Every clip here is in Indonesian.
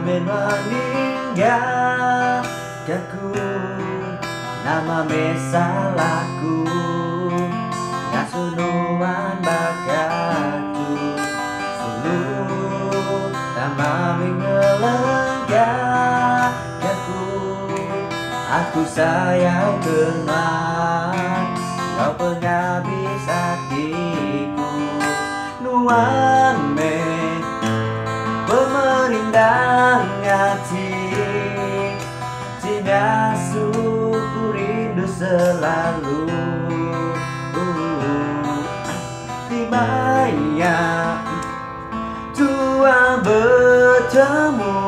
meninggalkanku, nama mesalaku ngasunuan bakatku suluh nama mengelenggakanku. Aku sayang kenal kau penghabis hatiku, nuan me pemerintah hati, jika suku rindu selalu timanya tua bertemu,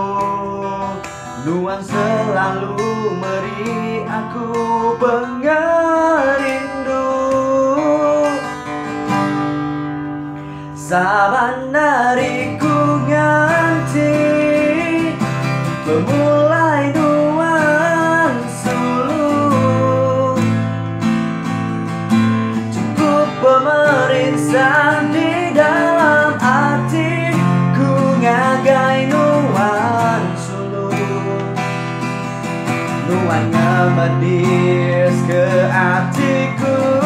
nuan selalu beri aku pengerindu. Saban hariku nganti memulai nuan suluh, cukup pemerintah di dalam hatiku ngagai nuan suluh, nuan ngemadis ke hatiku.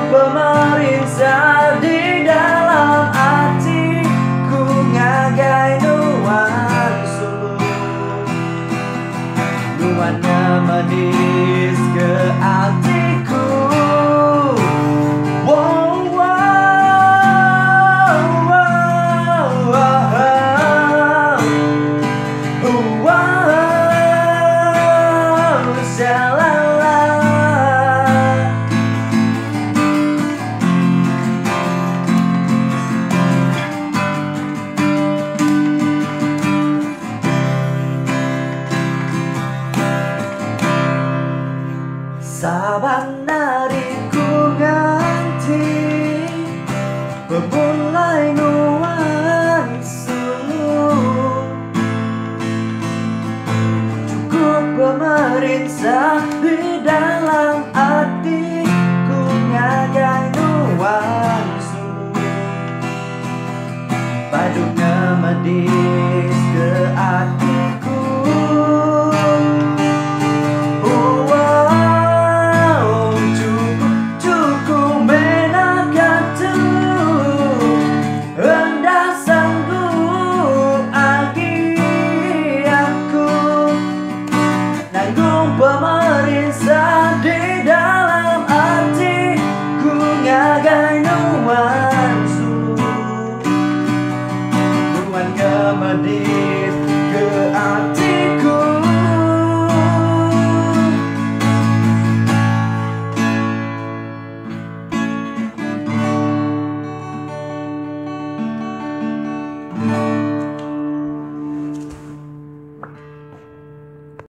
Pemerintah di dalam hatiku ngagai nuan suluh, nuan ngemadis ke hatiku. Wow, wow, wow, wow, wow, shalala. Saban hariku ganti memulai nuan suluh, cukup pemerintah di dalam hatiku ngagai nuan suluh, padu ngemadis